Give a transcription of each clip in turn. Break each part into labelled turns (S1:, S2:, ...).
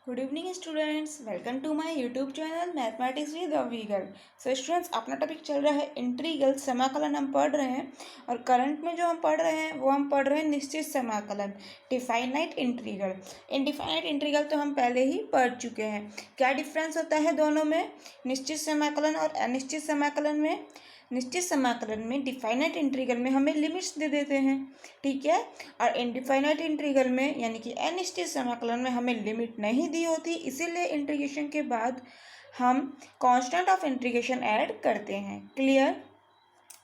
S1: Good evening students, welcome to my YouTube channel mathematics with अवीगल। So students, अपना topic चल रहा है इंटीग्रल, समाकलन हम पढ़ रहे हैं। और करंट में जो हम पढ़ रहे हैं वो हम पढ़ रहे हैं निश्चित समाकलन, डिफाइनाइट इंटीग्रल। इनडिफाइनाइट इंटीग्रल तो हम पहले ही पढ़ चुके हैं। क्या डिफरेंस होता है दोनों में, निश्चित समाकलन और अनिश्चित समाकलन में? निश्चित समाकलन में, डिफाइनाइट इंटीग्रल में हमें लिमिट्स दे देते हैं, ठीक है। और इनडिफाइनाइट इंटीग्रल में यानी कि अनिश्चित समाकलन में हमें लिमिट नहीं दी होती, इसीलिए इंटीग्रेशन के बाद हम कांस्टेंट ऑफ इंटीग्रेशन ऐड करते हैं। क्लियर?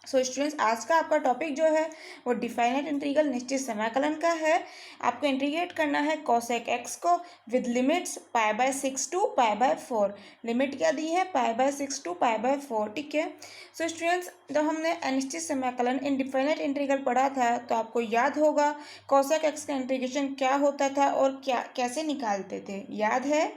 S1: सो स्टूडेंट्स, आज का आपका टॉपिक जो है वो डिफाइनाइट इंटीग्रल, निश्चित समाकलन का है। आपको इंटीग्रेट करना है कोसेक एक्स को विद लिमिट्स π/6 टू π/4। लिमिट क्या दी है? π/6 टू π/4, ठीक है। सो स्टूडेंट्स, जब हमने अनिश्चित समाकलन इनडिफाइनाइट इंटीग्रल पढ़ा था तो आपको याद होगा कोसेक एक्स का इंटीग्रेशन क्या होता था और क्या कैसे निकालते थे, याद है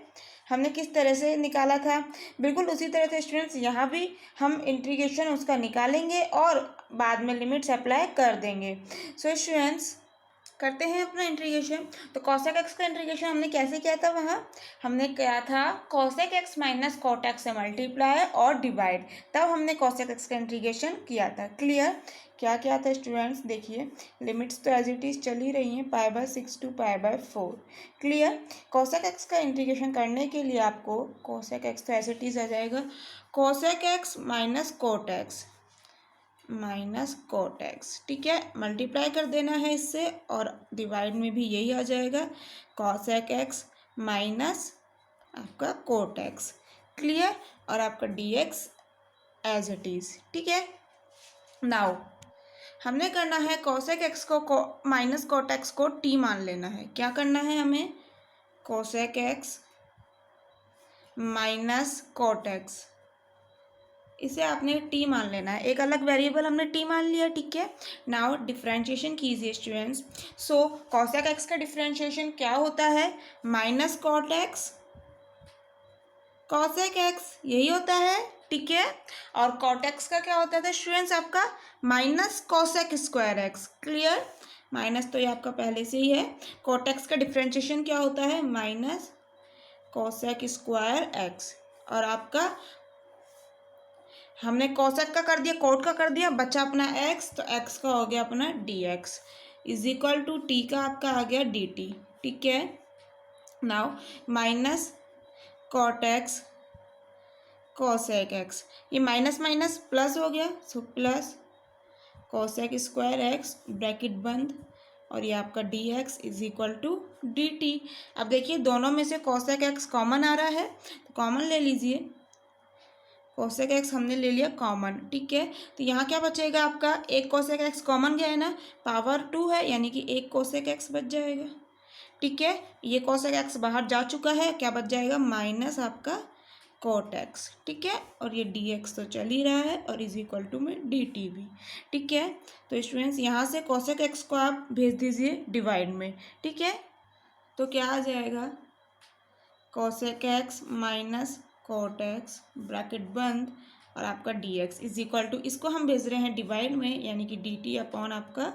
S1: हमने किस तरह से निकाला था? बिल्कुल उसी तरह से स्टूडेंट्स यहाँ भी हम इंटीग्रेशन उसका निकालेंगे और बाद में लिमिट्स अप्लाई कर देंगे। सो स्टूडेंट्स, करते हैं अपना इंटीग्रेशन। तो कॉसेक एक्स का इंटीग्रेशन हमने कैसे किया था? वहाँ हमने किया था cosec x minus cot x से मल्टीप्लाई और डिवाइड, तब हमने कॉसेक एक्स का इंटीग्रेशन किया था। क्लियर? क्या क्या था स्टूडेंट्स? देखिए, लिमिट्स तो एज इट इज़ चल ही रही हैं, π/6 टू π/4। क्लियर? कॉसेक एक्स का इंटीग्रेशन करने के लिए आपको कॉसेक एक्स तो एज इट इज़ आ जाएगा, cosec x minus cot x minus cot x, ठीक है। मल्टीप्लाई कर देना है इससे और डिवाइड में भी यही आ जाएगा, कॉसेक एक्स माइनस आपका कोट एक्स। क्लियर? और आपका d x as it is, ठीक है। नाउ हमने करना है कॉसेक एक्स को माइनस कॉट एक्स को टी मान लेना है। क्या करना है हमें? Cosec x minus cot x, इसे आपने टी मान लेना है, एक अलग वेरिएबल हमने टी मान लिया, ठीक है। नाउ डिफरेंशिएशन कीजिए स्टूडेंट्स। सो कॉसेक एक्स का डिफरेंशिएशन क्या होता है? Minus cot x cosec x, यही होता है, ठीक है। और कॉट एक्स का क्या होता था स्टूडेंट्स? आपका minus cosec square x. Clear? Minus तो ये आपका पहले से ही है। कॉट एक्स का डिफरेंशिएशन क्या होता है? Minus cosec square x. और आपका हमने कॉसेक का कर दिया, कोट का कर दिया, बचा अपना एक्स, तो एक्स का हो गया अपना d x is equal to t का आपका आ गया डी टी, ठीक है। Now minus cot x cosec x, ये माइनस माइनस प्लस हो गया, so plus cosec square x bracket बंद और ये आपका d x is equal to d t. अब देखिए दोनों में से कॉसेक एक्स कॉमन आ रहा है तो कॉमन ले लीजिए, कोसेक एक्स हमने ले लिया कॉमन, ठीक है। तो यहाँ क्या बचेगा आपका? एक कोसेक एक्स कॉमन गया है ना, पावर 2 है यानी कि एक कोसेक एक्स बच जाएगा, ठीक है। ये कोसेक एक्स बाहर जा चुका है, क्या बच जाएगा? माइनस आपका कोट एक्स, ठीक है। और ये डी एक्स तो चल ही रहा है और इज इक्वल टू में डी टी भी, ठीक है। तो स्टूडेंट्स, यहाँ से कोसेक एक्स को आप भेज दीजिए डिवाइड में, ठीक है। तो क्या आ जाएगा? Cosec x minus cot x bracket बंद और आपका d x is equal to, इसको हम भेज रहे हैं डिवाइड में यानी कि डी टी अपॉन आपका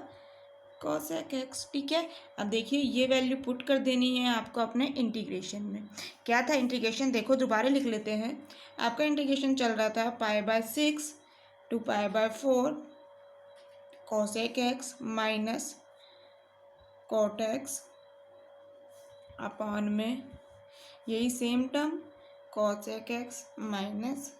S1: कोसेक एक्स, ठीक है। अब देखिए ये वैल्यू पुट कर देनी है आपको अपने इंटीग्रेशन में। क्या था इंटीग्रेशन? देखो दोबारा लिख लेते हैं। आपका इंटीग्रेशन चल रहा था π/6 to π/4 cosec x minus cot x upon में यही same term cosec x minus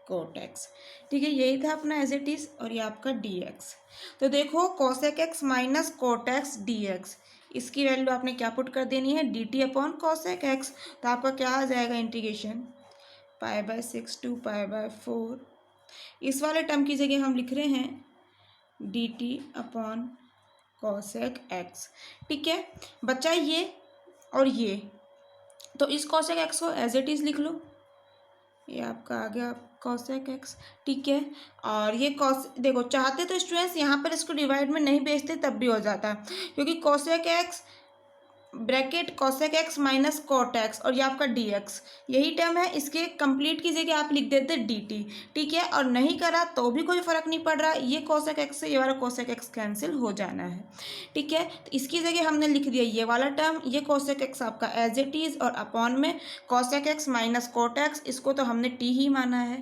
S1: cot x, ठीक है। यही था अपना एज इट इज और ये आपका डी एक्स। तो देखो cosec x minus cot x D x, इसकी वैल्यू आपने क्या पुट कर देनी है? D t upon cosec x. तो आपका क्या आ जाएगा इंटीग्रेशन? π/6 टू π/4, इस वाले टर्म की जगह हम लिख रहे हैं D t upon cosec x, ठीक है। बच्चा ये और ये, तो इस कॉसेक एक्स को एज इट इज़ लिख लो, ये आपका आ गया कॉसेक एक्स, ठीक है। और ये कॉस, देखो चाहते तो स्टूडेंट्स यहाँ पर इसको डिवाइड में नहीं भेजते तब भी हो जाता, क्योंकि cosec x bracket cosec x minus cot x और ये आपका dx, यही टर्म है। इसके कंप्लीट की जगह आप लिख देते dt, ठीक है। और नहीं करा तो भी कोई फर्क नहीं पड़ रहा, ये cosec x से ये वाला cosec x कैंसिल हो जाना है, ठीक है। तो इसकी जगह हमने लिख दिया ये वाला टर्म, ये cosec x आपका एज इट इज, और अपॉन में cosec x minus cot x, इसको तो हमने t ही माना है।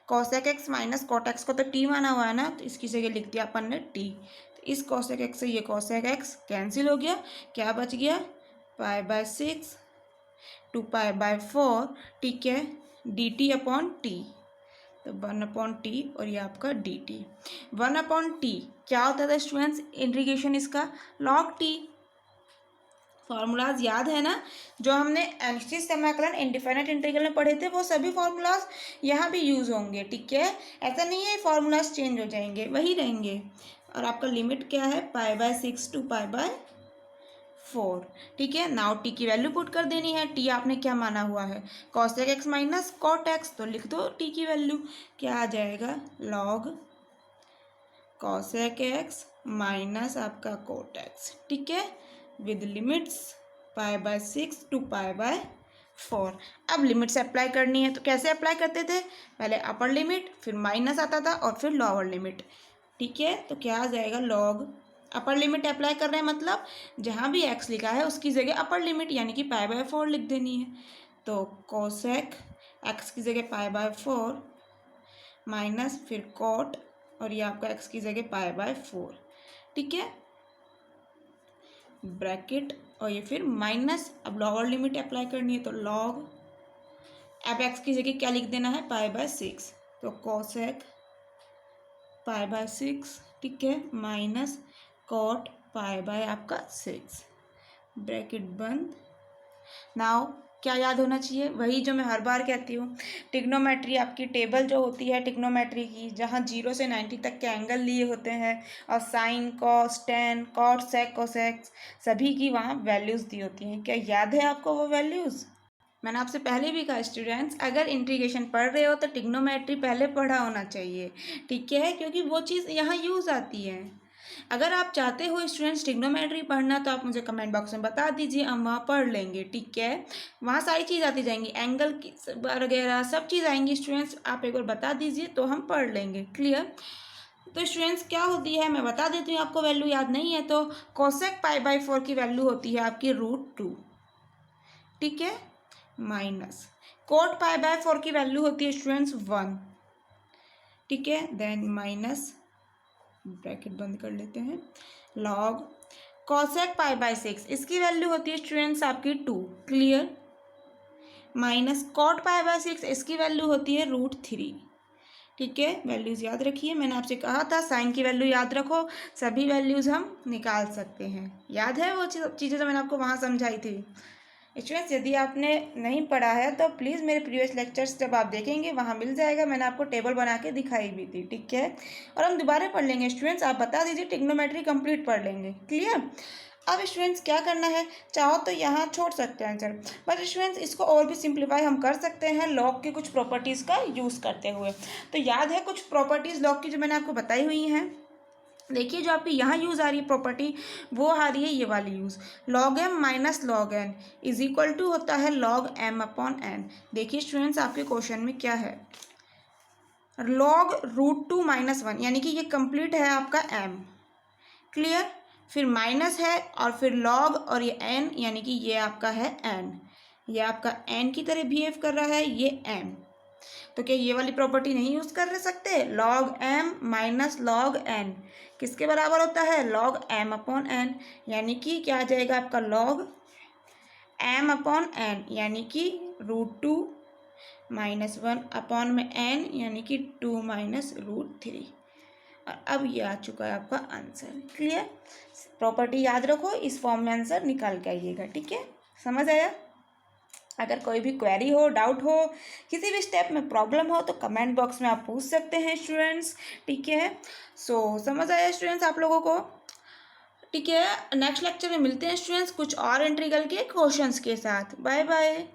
S1: cosec x minus cot x को तो t माना हुआ है ना, तो इसकी जगह लिख दिया अपन ने t। तो इस cosec x से ये cosec x कैंसिल हो गया, क्या बच गया, pi by 6 to pi by 4, ठीक है, डी टी अपॉन टी। तो 1/t और ये आपका डी टी। 1/t क्या होता था स्टूडेंट्स, इंटीग्रेशन इसका log t। फार्मूलाज याद है ना, जो हमने अनिश्चित समाकलन इंडिफिनिट इंटीग्रल में पढ़े थे, वो सभी फार्मूलाज यहाँ भी यूज़ होंगे, ठीक है। ऐसा नहीं है फार्मूलाज चेंज हो जाएंगे, वही रहेंगे। और आपका लिमिट क्या है, pi by 6 to pi by 4, ठीक है। नाउ टी की वैल्यू पुट कर देनी है। टी आपने क्या माना हुआ है, cosec x minus cot x, तो लिख दो टी की वैल्यू, क्या आ जाएगा, log cosec x माइनस आपका cot x, ठीक है, with limits pi by 6 to pi by 4। अब लिमिट्स अप्लाई करनी है, तो कैसे अप्लाई करते थे, पहले अपर लिमिट, फिर माइनस आता था और फिर लोअर लिमिट, ठीक है। तो क्या आ जाएगा, log अपर लिमिट अप्लाई कर रहे हैं, मतलब जहाँ भी x लिखा है उसकी जगह अपर लिमिट यानी कि पाई बाय 4 लिख देनी है। तो cosec x की जगह पाई बाय 4 माइनस फिर cot और ये आपका x की जगह पाई बाय 4, ठीक है, ब्रैकेट और ये फिर माइनस। अब लोअर लिमिट अप्लाई करनी है, तो log, अब x की जगह क्या लिख देना है, पाई बाय 6, तो cosec पाई बाय 6, ठीक है, माइनस cot पाई बाय आपका 6, ब्रैकेट बंद। नाउ क्या याद होना चाहिए, वही जो मैं हर बार कहती हूँ, टिग्नोमेट्री आपकी टेबल जो होती है टिग्नोमेट्री की, जहाँ 0 से 90 तक के एंगल लिए होते हैं और साइन, कॉस, टेन, कॉट, सेक, कोसेक सभी की वहाँ वैल्यूज़ दी होती हैं। क्या याद है आपको वो वैल्यूज़? मैंने आपसे पहले भी कहा स्टूडेंट्स, अगर इंटीग्रेशन पढ़ रहे हो तो टिग्नोमेट्री पहले पढ़ा होना चाहिए, ठीक है, क्योंकि वो चीज़ यहाँ यूज़ आती है। अगर आप चाहते हो स्टूडेंट्स टिग्नोमेट्री पढ़ना, तो आप मुझे कमेंट बॉक्स में बता दीजिए, हम वहाँ पढ़ लेंगे, ठीक है। वहाँ सारी चीज़ आती जाएंगी, एंगल की वगैरह सब चीज़ आएंगी स्टूडेंट्स, आप एक बार बता दीजिए तो हम पढ़ लेंगे, क्लियर। तो स्टूडेंट्स क्या होती है मैं बता देती हूँ, आपको वैल्यू याद नहीं है तो कोसेक पाई बाय 4 की वैल्यू होती है आपकी √2, ठीक है, माइनस कोट पाई बाय 4 की वैल्यू होती है स्टूडेंट्स 1, ठीक है, देन माइनस, ब्रैकेट बंद कर लेते हैं, लॉग कॉसेक पाई बाय 6 इसकी वैल्यू होती है स्टूडेंट्स आपकी 2, clear, minus cot pi by 6 इसकी वैल्यू होती है √3, ठीक है। वैल्यूज़ याद रखिए, मैंने आपसे कहा था साइन की वैल्यू याद रखो, सभी वैल्यूज़ हम निकाल सकते हैं। याद है वो चीज़ें जो मैंने आपको वहाँ समझाई थी। स्टूडेंट्स यदि आपने नहीं पढ़ा है तो प्लीज़ मेरे प्रीवियस लेक्चर्स जब आप देखेंगे वहाँ मिल जाएगा, मैंने आपको टेबल बना के दिखाई भी थी, ठीक है। और हम दोबारा पढ़ लेंगे स्टूडेंट्स, आप बता दीजिए, टिग्नोमेट्री कंप्लीट पढ़ लेंगे, क्लियर। अब स्टूडेंट्स क्या करना है, चाहो तो यहाँ छोड़ सकते हैं आंसर, बट स्टूडेंट्स इसको और भी सिंप्लीफाई हम कर सकते हैं लॉग की कुछ प्रॉपर्टीज़ का यूज़ करते हुए। तो याद है कुछ प्रॉपर्टीज़ लॉग की जो मैंने आपको बताई हुई हैं, देखिए जो आपकी यहाँ यूज़ आ रही है प्रॉपर्टी, वो आ रही है ये वाली use, log m minus log n is equal to होता है log m अपॉन n। देखिए स्टूडेंट्स आपके क्वेश्चन में क्या है, log √2 माइनस 1 यानी कि ये कंप्लीट है आपका m, क्लियर, फिर माइनस है और फिर log और ये n यानी कि ये आपका है n, ये आपका n की तरह बिहेव कर रहा है, ये m। तो क्या ये वाली प्रॉपर्टी नहीं यूज़ कर सकते, log m minus log n किसके बराबर होता है, log m अपॉन n, यानी कि क्या आ जाएगा आपका log m अपॉन n यानी कि √2 माइनस 1 अपॉन में n यानी कि 2 माइनस √3। और अब ये आ चुका है आपका आंसर, क्लियर। प्रॉपर्टी याद रखो, इस फॉर्म में आंसर निकाल के आइएगा, ठीक है, समझ आया। अगर कोई भी क्वेरी हो, डाउट हो, किसी भी स्टेप में प्रॉब्लम हो तो कमेंट बॉक्स में आप पूछ सकते हैं स्टूडेंट्स, ठीक है। समझ आया स्टूडेंट्स आप लोगों को, ठीक है। नेक्स्ट लेक्चर में मिलते हैं स्टूडेंट्स कुछ और इंटीग्रल के क्वेश्चंस के साथ। Bye bye.